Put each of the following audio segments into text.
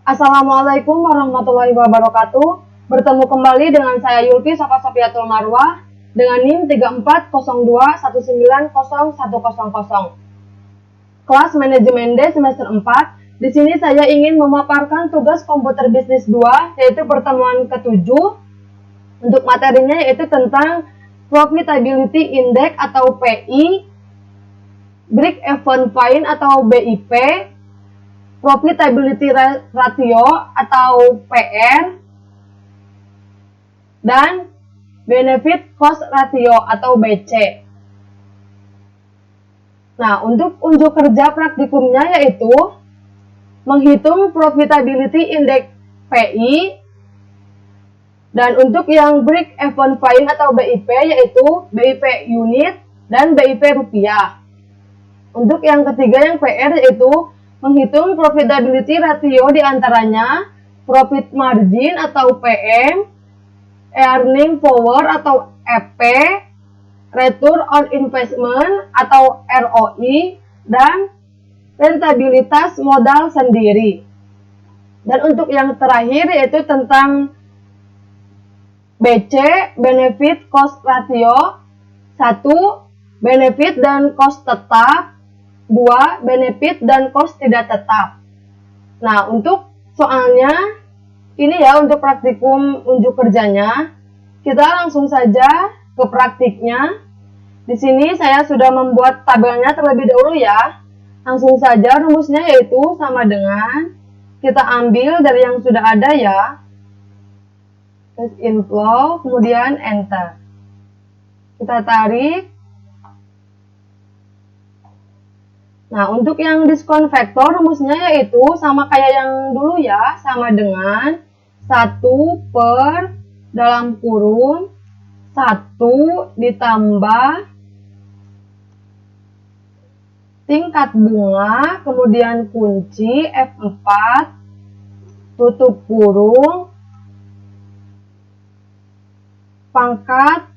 Assalamualaikum warahmatullahi wabarakatuh. Bertemu kembali dengan saya Yulfi Sofiatul Marwah dengan NIM 3402190100. Kelas Manajemen D semester 4. Di sini saya ingin memaparkan tugas komputer bisnis 2, yaitu pertemuan ke-7. Untuk materinya yaitu tentang Profitability Index atau PI, Break Even Point atau BIP, Profitability Ratio atau PR, dan Benefit Cost Ratio atau BC. Nah, untuk unjuk kerja praktikumnya yaitu menghitung Profitability Index PI, dan untuk yang Break Even Point atau BIP yaitu BIP unit dan BIP rupiah. Untuk yang ketiga yang PR yaitu menghitung profitability ratio diantaranya profit margin atau PM, earning power atau EP, return on investment atau ROI, dan rentabilitas modal sendiri. Dan untuk yang terakhir yaitu tentang BC, benefit cost ratio. 1. Benefit dan cost tetap. 2. Benefit dan cost tidak tetap. Nah, untuk soalnya ini ya untuk praktikum unjuk kerjanya. Kita langsung saja ke praktiknya. Di sini saya sudah membuat tabelnya terlebih dahulu ya. Langsung saja rumusnya yaitu sama dengan kita ambil dari yang sudah ada ya. Cash inflow, kemudian enter. Kita tarik. Nah, untuk yang diskon vektor rumusnya yaitu sama kayak yang dulu ya, sama dengan 1 per dalam kurung 1 ditambah tingkat bunga, kemudian kunci F4 tutup kurung pangkat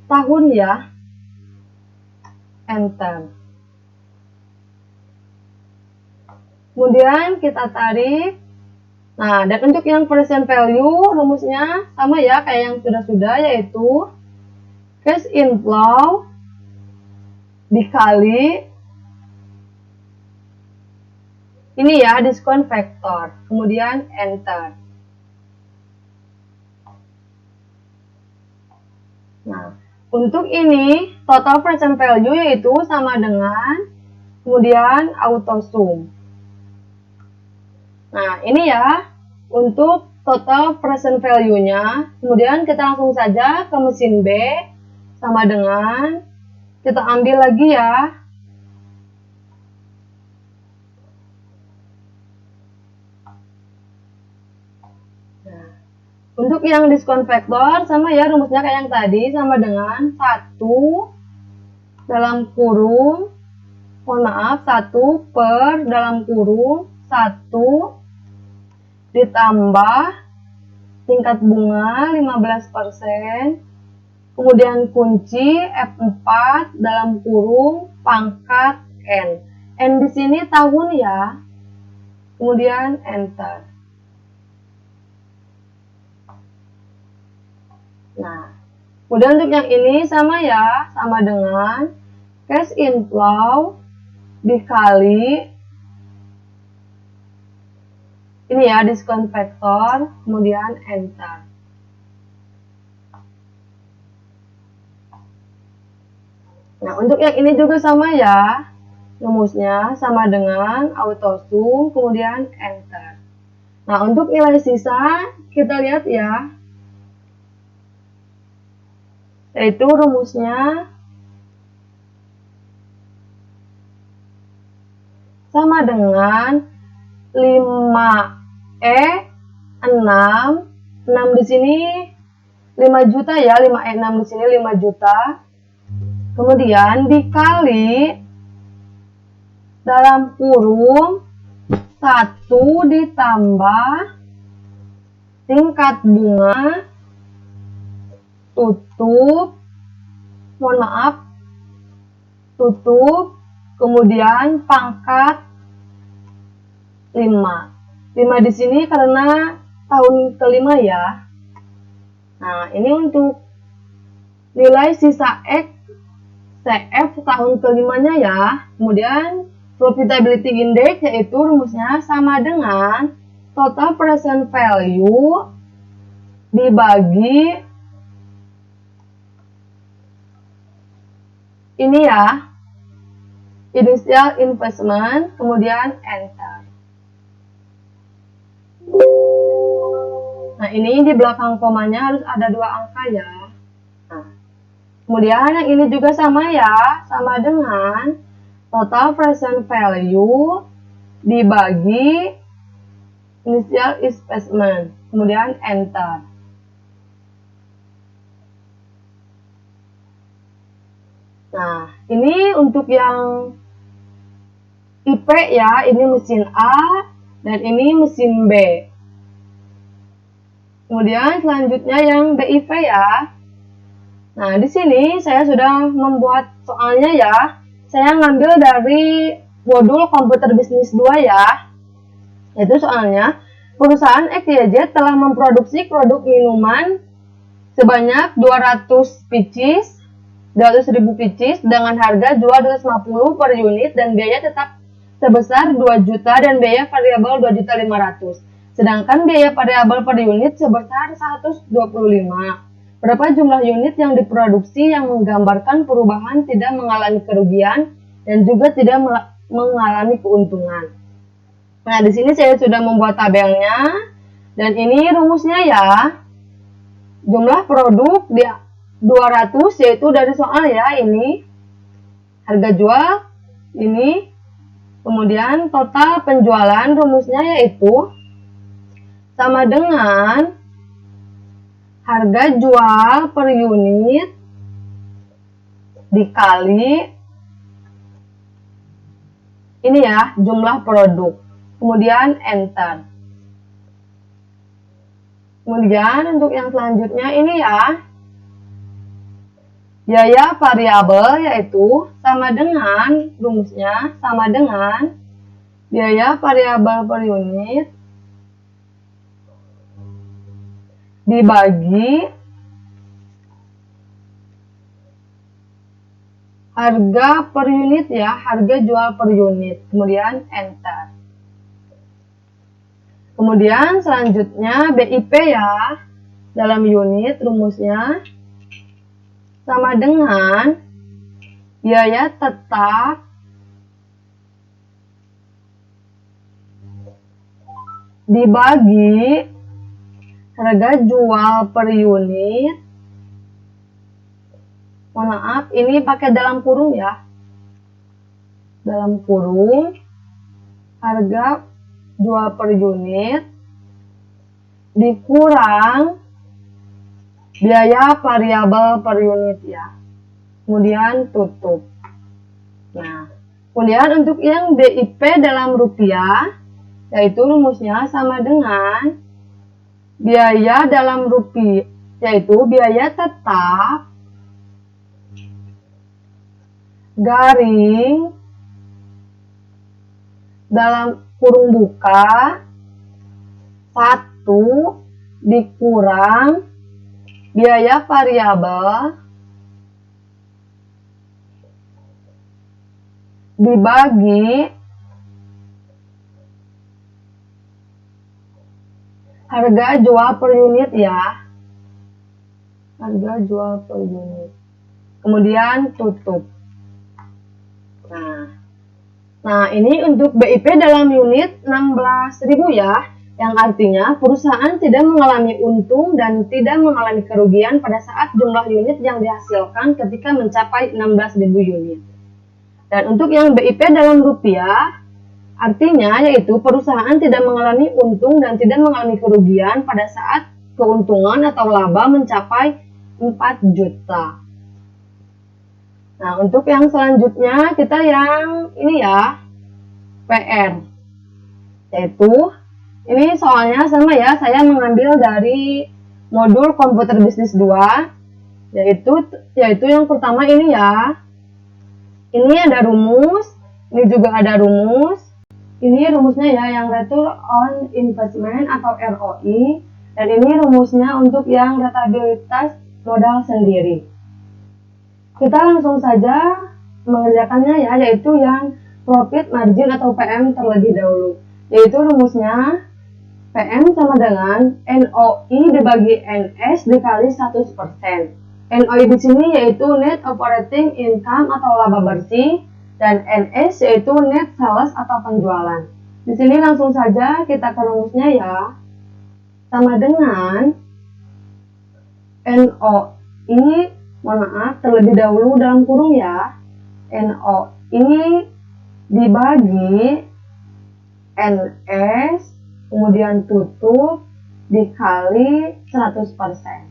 tahun ya, enter. Kemudian kita tarik. Nah, dan untuk yang present value rumusnya sama ya kayak yang sudah-sudah, yaitu cash inflow dikali ini ya diskon vektor, kemudian enter. Nah, untuk ini total present value yaitu sama dengan kemudian auto sum. Nah, ini ya untuk total present value-nya. Kemudian kita langsung saja ke mesin B sama dengan kita ambil lagi ya. Nah, untuk yang diskon vektor sama ya rumusnya kayak yang tadi, sama dengan 1 dalam kurung, mohon maaf, 1 per dalam kurung 1 ditambah tingkat bunga 15%, kemudian kunci F4 dalam kurung pangkat N. N di sini tahun ya. Kemudian enter. Nah, kemudian untuk yang ini sama ya, sama dengan cash inflow dikali ini ya diskon vektor, kemudian enter. Nah, untuk yang ini juga sama ya, rumusnya sama dengan auto sum, kemudian enter. Nah, untuk nilai sisa kita lihat ya, yaitu rumusnya sama dengan 5E6, 6 di sini 5 juta ya, 5E6 di sini 5 juta. Kemudian dikali dalam kurung 1 ditambah tingkat bunga tutup, mohon maaf, tutup, kemudian pangkat 5. 5 di sini karena tahun kelima ya. Nah, ini untuk nilai sisa X CF tahun kelimanya ya. Kemudian profitability index yaitu rumusnya sama dengan total present value dibagi ini ya, initial investment, kemudian enter. Nah, ini di belakang komanya harus ada 2 angka ya. Nah, kemudian yang ini juga sama ya, sama dengan total present value dibagi initial investment, kemudian enter. Nah, ini untuk yang IP ya, ini mesin A dan ini mesin B. Kemudian selanjutnya yang BIP ya. Nah, di sini saya sudah membuat soalnya ya. Saya ngambil dari modul komputer bisnis 2 ya. Itu soalnya perusahaan XYZ telah memproduksi produk minuman sebanyak 200 pieces, 200.000 pieces dengan harga jual 250 per unit dan biaya tetap sebesar 2 juta dan biaya variabel 2.500.000. Sedangkan biaya variabel per unit sebesar 125. Berapa jumlah unit yang diproduksi yang menggambarkan perubahan tidak mengalami kerugian dan juga tidak mengalami keuntungan. Nah, di sini saya sudah membuat tabelnya dan ini rumusnya ya. Jumlah produk di 200 yaitu dari soal ya, ini harga jual ini, kemudian total penjualan rumusnya yaitu sama dengan harga jual per unit dikali ini ya, jumlah produk. Kemudian enter. Kemudian untuk yang selanjutnya ini ya, biaya variabel yaitu sama dengan rumusnya sama dengan biaya variabel per unit dibagi harga per unit ya, harga jual per unit, kemudian enter. Kemudian selanjutnya BIP ya, dalam unit rumusnya sama dengan biaya tetap dibagi harga jual per unit. Mohon maaf, ini pakai dalam kurung ya. Dalam kurung harga jual per unit dikurang biaya variabel per unit ya. Kemudian tutup. Nah, kemudian untuk yang BIP dalam rupiah yaitu rumusnya sama dengan biaya dalam rupiah yaitu biaya tetap garing dalam kurung buka 1 dikurang biaya variabel dibagi harga jual per unit ya. Harga jual per unit. Kemudian tutup. Nah, ini untuk BIP dalam unit 16.000 ya, yang artinya perusahaan tidak mengalami untung dan tidak mengalami kerugian pada saat jumlah unit yang dihasilkan ketika mencapai 16.000 unit. Dan untuk yang BIP dalam rupiah, artinya yaitu perusahaan tidak mengalami untung dan tidak mengalami kerugian pada saat keuntungan atau laba mencapai 4 juta. Nah, untuk yang selanjutnya kita yang ini ya, PR. Yaitu, ini soalnya sama ya, saya mengambil dari modul komputer bisnis 2, yaitu yang pertama ini ya. Ini ada rumus, ini juga ada rumus. Ini rumusnya ya, yang Return on Investment atau ROI. Dan ini rumusnya untuk yang rentabilitas modal sendiri. Kita langsung saja mengerjakannya ya, yaitu yang profit margin atau PM terlebih dahulu. Yaitu rumusnya PM sama dengan NOI dibagi NS dikali 100%. NOI di sini yaitu net operating income atau laba bersih, dan NS yaitu net sales atau penjualan. Di sini langsung saja kita ke rumusnya ya. Sama dengan NOI, mohon maaf, terlebih dahulu dalam kurung ya. NOI dibagi NS, kemudian tutup dikali 100%.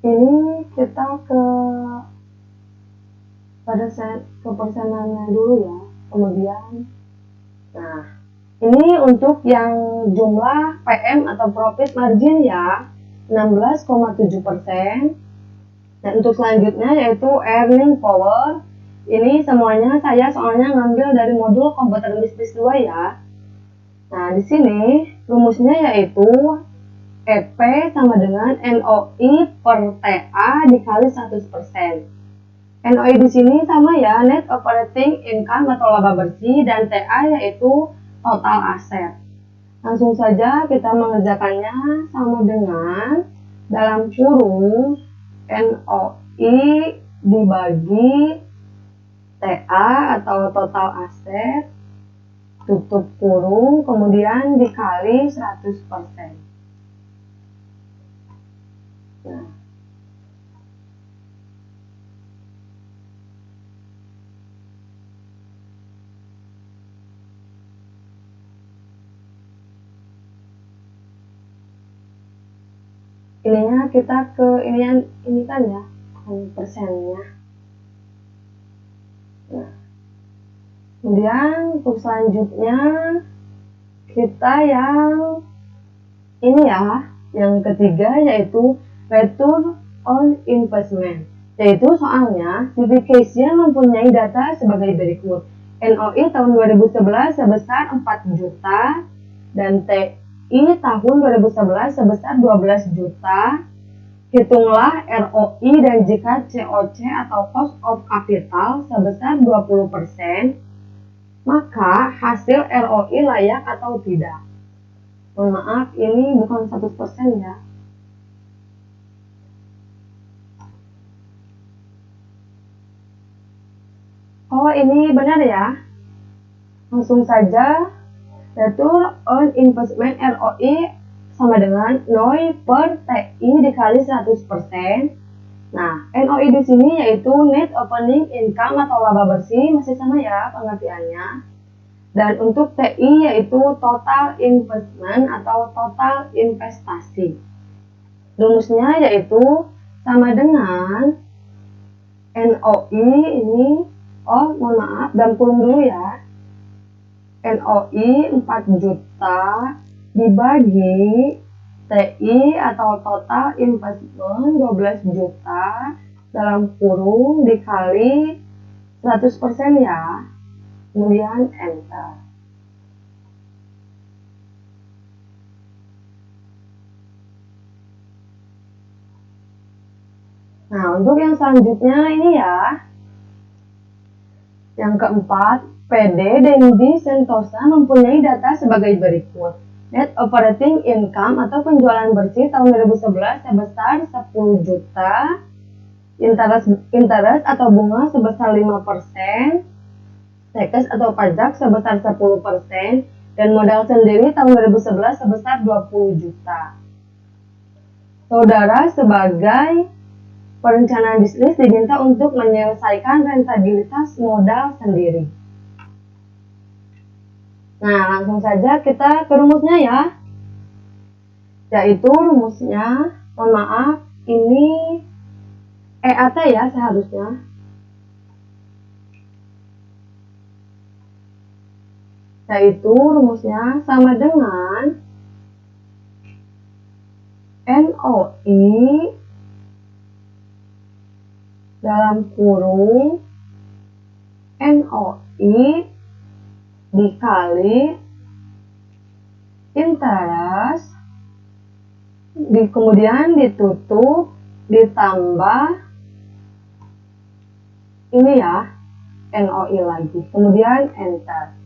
Ini kita ke persenannya dulu ya. Kemudian, nah ini untuk yang jumlah PM atau profit margin ya, 16,7%. Dan untuk selanjutnya yaitu earning power. Ini semuanya saya soalnya ngambil dari modul komputer bisnis 2 ya. Nah, di sini rumusnya yaitu EP sama dengan NOI per TA dikali 100%. NOI di sini sama ya, net operating income atau laba bersih, dan TA yaitu total aset. Langsung saja kita mengerjakannya. Sama dengan dalam kurung NOI dibagi TA atau total aset, tutup kurung, kemudian dikali 100%. Nah, ininya kita ke ini kan ya, persennya. Nah, kemudian untuk selanjutnya kita yang ini ya, yang ketiga yaitu return on investment. Yaitu soalnya CVCase mempunyai data sebagai berikut. NOI tahun 2011 sebesar 4 juta dan TI tahun 2011 sebesar 12 juta. Hitunglah ROI dan jika COC atau cost of capital sebesar 20%, maka hasil ROI layak atau tidak. Mohon maaf, ini bukan 100% ya. Oh, ini benar ya. Langsung saja, return on investment ROI sama dengan NOI per TI dikali 100%. Nah, NOI di sini yaitu net opening income atau laba bersih, masih sama ya pengertiannya. Dan untuk TI yaitu total investment atau total investasi. Rumusnya yaitu sama dengan NOI ini, mohon maaf, dalam kurung dulu ya. NOI 4 juta dibagi TI atau total investment 12 juta dalam kurung dikali 100% ya. Kemudian enter. Nah, untuk yang selanjutnya ini ya. Yang keempat, PD Dendi Sentosa mempunyai data sebagai berikut. Net operating income atau penjualan bersih tahun 2011 sebesar 10 juta. Interest atau bunga sebesar 5%. Tax atau pajak sebesar 10%, dan modal sendiri tahun 2011 sebesar 20 juta. Saudara sebagai perencanaan bisnis diminta untuk menyelesaikan rentabilitas modal sendiri. Nah, langsung saja kita ke rumusnya ya. Yaitu rumusnya, mohon maaf, ini EAT ya seharusnya. Yaitu rumusnya sama dengan NOI dalam kurung NOI NOI dikali interest, kemudian ditutup, ditambah ini ya, NOI lagi, kemudian enter.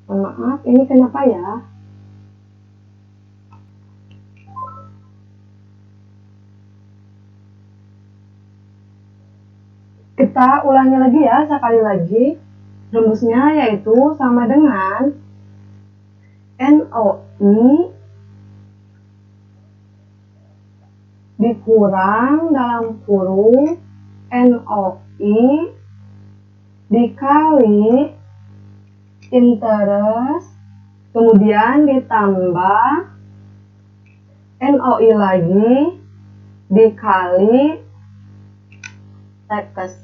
Maaf, ini kenapa ya? Kita ulangi lagi ya, sekali lagi. Rumusnya yaitu sama dengan NOI dikurang dalam kurung NOI dikali interest, kemudian ditambah NOI lagi dikali tax,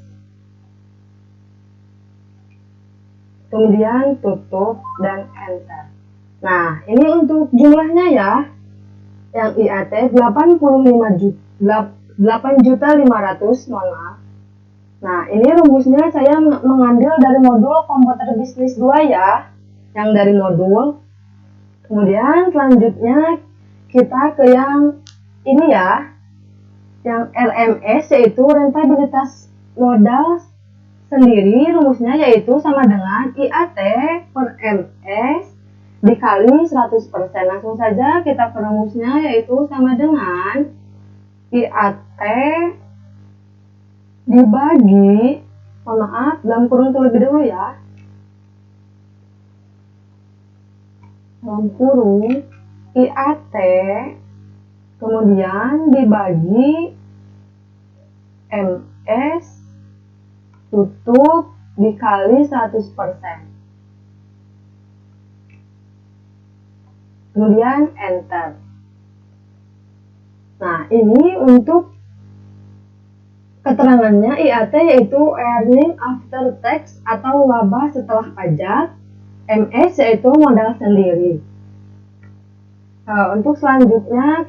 kemudian tutup dan enter. Nah, ini untuk jumlahnya ya. Yang IAT 8.500.000, mohon maaf. Nah, ini rumusnya saya mengambil dari modul komputer bisnis 2 ya, yang dari modul. Kemudian selanjutnya kita ke yang ini ya, yang RMS, yaitu rentabilitas modal sendiri. Rumusnya yaitu sama dengan IAT per MS dikali 100%. Langsung saja kita ke rumusnya, yaitu sama dengan IAT dibagi, mohon maaf, dalam kurung terlebih dahulu ya, dalam kurung IAT, kemudian dibagi MS, tutup, dikali 100%. Kemudian enter. Nah, ini untuk keterangannya IAT yaitu earning after tax atau laba setelah pajak, MS yaitu modal sendiri. Nah, untuk selanjutnya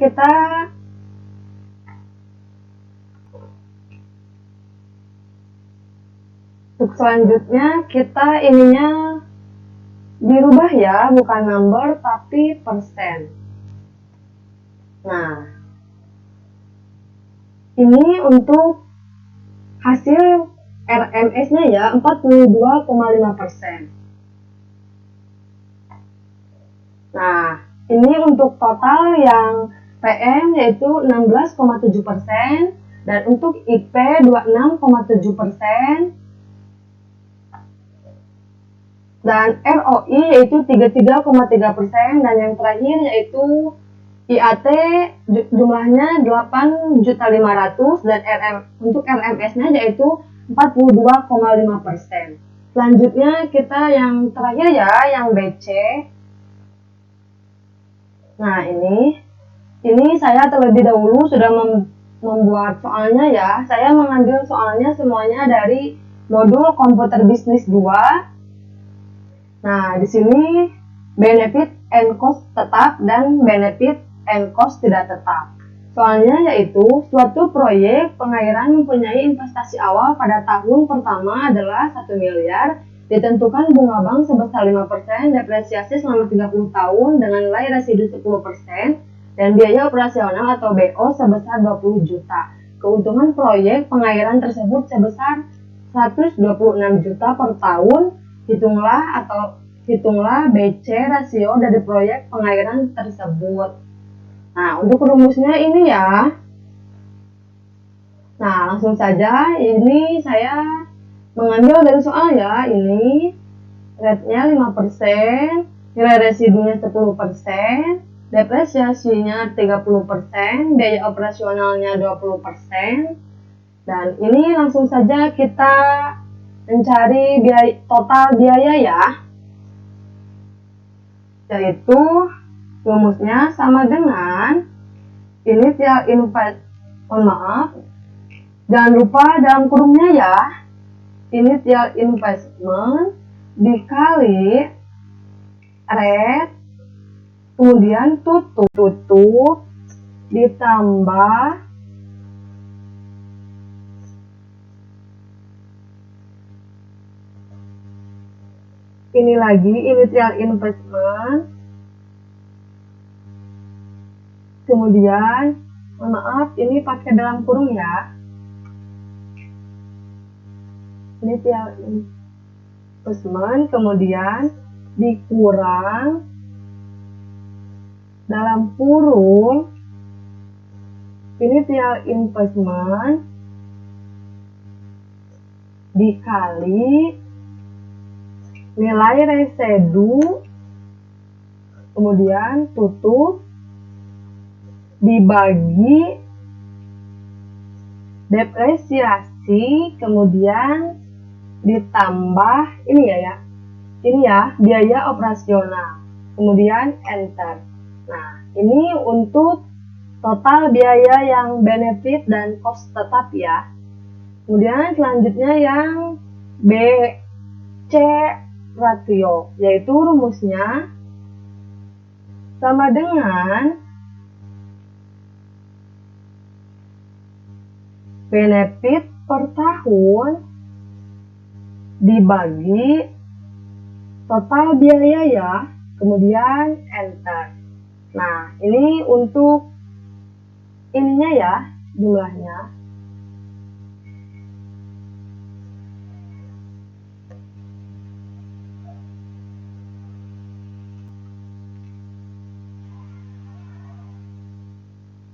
kita ininya dirubah ya, bukan number tapi persen. Nah, ini untuk hasil RMS-nya ya, 42,5%. Nah, ini untuk total yang PM yaitu 16,7% dan untuk IP 26,7%. Dan ROI yaitu 33,3%, dan yang terakhir yaitu IAT jumlahnya 8.500.000 dan untuk RMS-nya yaitu 42,5%. Selanjutnya kita yang terakhir ya, yang BC. Nah, ini saya terlebih dahulu sudah membuat soalnya ya. Saya mengambil soalnya semuanya dari modul komputer bisnis 2. Nah, di sini benefit and cost tetap dan benefit and cost tidak tetap. Soalnya yaitu suatu proyek pengairan mempunyai investasi awal pada tahun pertama adalah 1 miliar, ditentukan bunga bank sebesar 5%, depresiasi selama 30 tahun dengan nilai residu 10%, dan biaya operasional atau BO sebesar 20 juta. Keuntungan proyek pengairan tersebut sebesar 126 juta per tahun. Hitunglah BC rasio dari proyek pengairan tersebut. Nah, untuk rumusnya ini ya. Nah, langsung saja ini saya mengambil dari soal ya. Ini rate-nya 5%, nilai residunya 10%, depresiasinya 30%, biaya operasionalnya 20%. Dan ini langsung saja kita mencari total biaya ya, yaitu rumusnya sama dengan initial investment, mohon maaf, jangan lupa dalam kurungnya ya, initial investment dikali rate, kemudian tutup ditambah ini lagi initial investment, kemudian mohon maaf ini pakai dalam kurung ya, initial investment, kemudian dikurang dalam kurung initial investment dikali nilai residu, kemudian tutup dibagi depresiasi, kemudian ditambah ini ya biaya operasional, kemudian enter. Nah, ini untuk total biaya yang benefit dan cost tetap ya. Kemudian selanjutnya yang BC ratio, yaitu rumusnya sama dengan benefit per tahun dibagi total biaya ya, kemudian enter. Nah, ini untuk ininya ya, jumlahnya.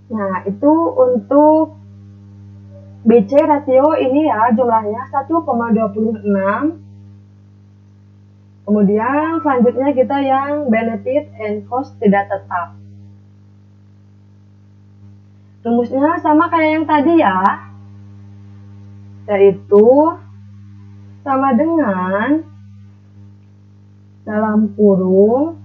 Nah, itu untuk BC ratio ini ya, jumlahnya 1,26. Kemudian selanjutnya kita yang benefit and cost tidak tetap. Rumusnya sama kayak yang tadi ya, yaitu sama dengan dalam kurung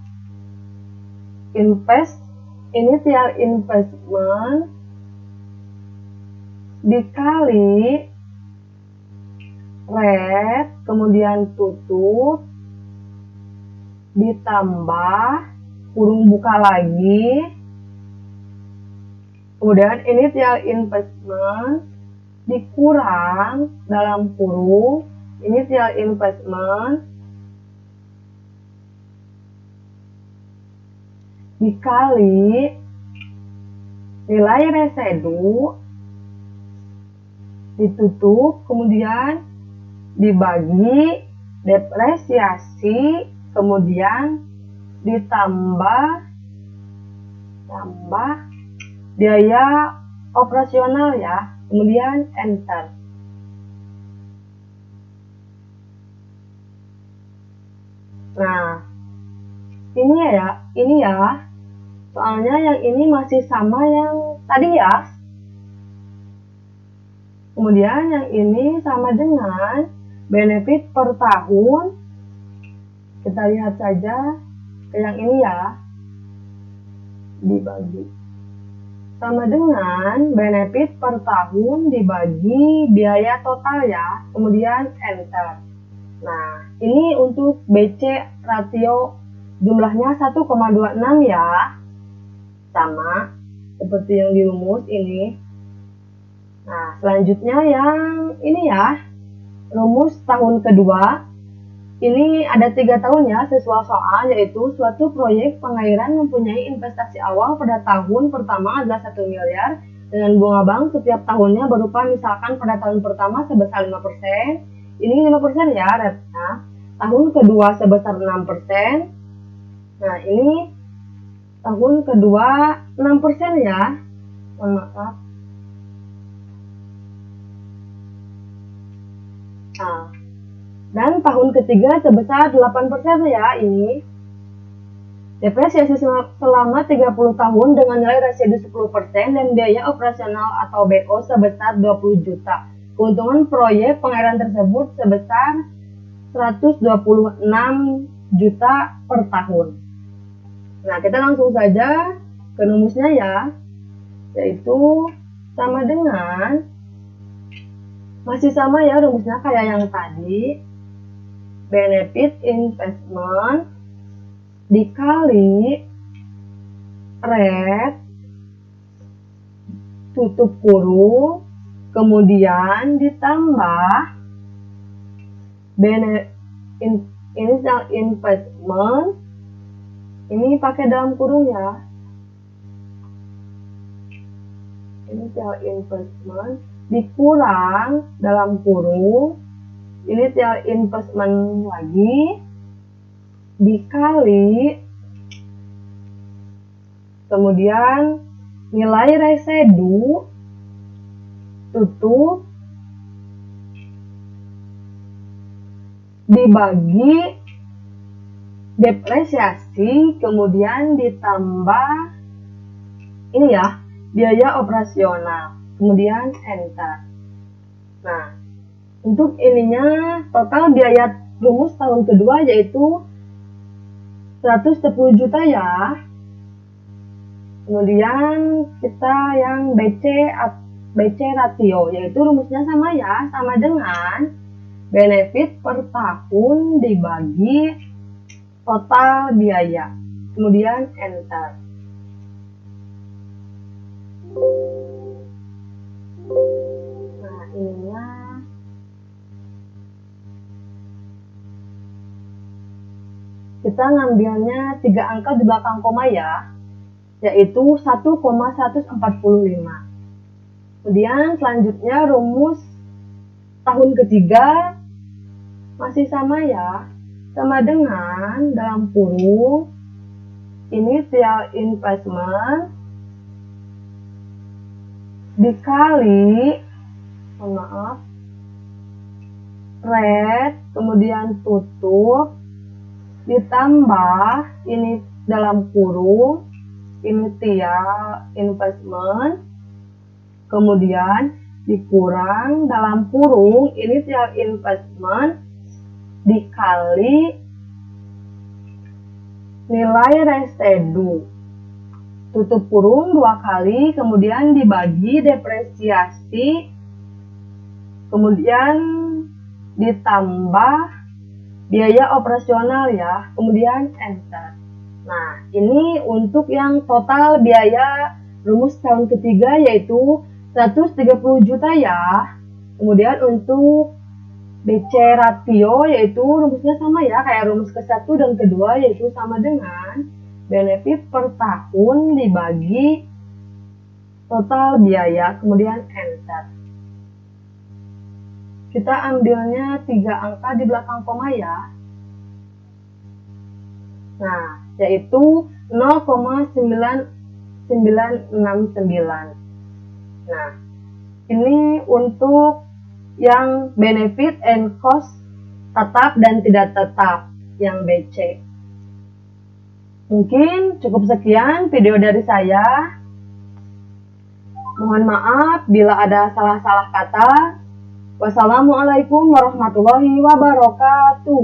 initial investment dikali rate, kemudian tutup ditambah kurung buka lagi, kemudian initial investment dikurang dalam kurung initial investment dikali nilai residu, ditutup, kemudian dibagi depresiasi, kemudian ditambah biaya operasional ya, kemudian enter. Nah, ini ya, soalnya yang ini masih sama yang tadi ya. Kemudian yang ini sama dengan benefit per tahun. Kita lihat saja ke yang ini ya, dibagi sama dengan benefit per tahun dibagi biaya total ya, kemudian enter. Nah, ini untuk BC ratio jumlahnya 1,26 ya, sama seperti yang di rumus ini. Nah, selanjutnya yang ini ya, rumus tahun kedua. Ini ada 3 tahun ya sesuai soal, yaitu suatu proyek pengairan mempunyai investasi awal pada tahun pertama adalah 1 miliar dengan bunga bank setiap tahunnya berupa misalkan pada tahun pertama sebesar 5%, ini 5% ya rate-nya, tahun kedua sebesar 6%, nah ini tahun kedua 6% ya, mohon maaf. Nah, dan tahun ketiga sebesar 8% ya ini. Depresiasi selama 30 tahun dengan nilai residu 10% dan biaya operasional atau BO sebesar 20 juta. Keuntungan proyek pengairan tersebut sebesar 126 juta per tahun. Nah, kita langsung saja ke rumusnya ya, yaitu sama dengan, masih sama ya rumusnya kayak yang tadi, benefit investment dikali rate, tutup kurung, kemudian ditambah initial investment, ini pakai dalam kurung ya. Initial investment dikurang dalam kurung initial investment lagi dikali kemudian nilai residu tutup dibagi depresiasi kemudian ditambah ini ya biaya operasional kemudian enter. Nah, untuk ininya total biaya rumus tahun kedua yaitu 110 juta ya. Kemudian kita yang BC ratio yaitu rumusnya sama ya, sama dengan benefit per tahun dibagi total biaya. Kemudian enter. Nah, ininya kita ngambilnya 3 angka di belakang koma ya, yaitu 1,145. Kemudian selanjutnya rumus tahun ketiga masih sama ya, sama dengan dalam kurung initial investment dikali rate kemudian tutup ditambah ini dalam kurung initial investment kemudian dikurang dalam kurung initial investment dikali nilai residu tutup kurung 2 kali kemudian dibagi depresiasi kemudian ditambah biaya operasional ya kemudian enter. Nah, ini untuk yang total biaya rumus tahun ketiga yaitu 130 juta ya. Kemudian untuk BC ratio yaitu rumusnya sama ya kayak rumus ke-1 dan kedua yaitu sama dengan benefit per tahun dibagi total biaya kemudian enter. Kita ambilnya 3 angka di belakang koma ya. Nah, yaitu 0,9969. Nah, ini untuk yang benefit and cost tetap dan tidak tetap yang BC. Mungkin cukup sekian video dari saya. Mohon maaf bila ada salah-salah kata. Wassalamualaikum warahmatullahi wabarakatuh.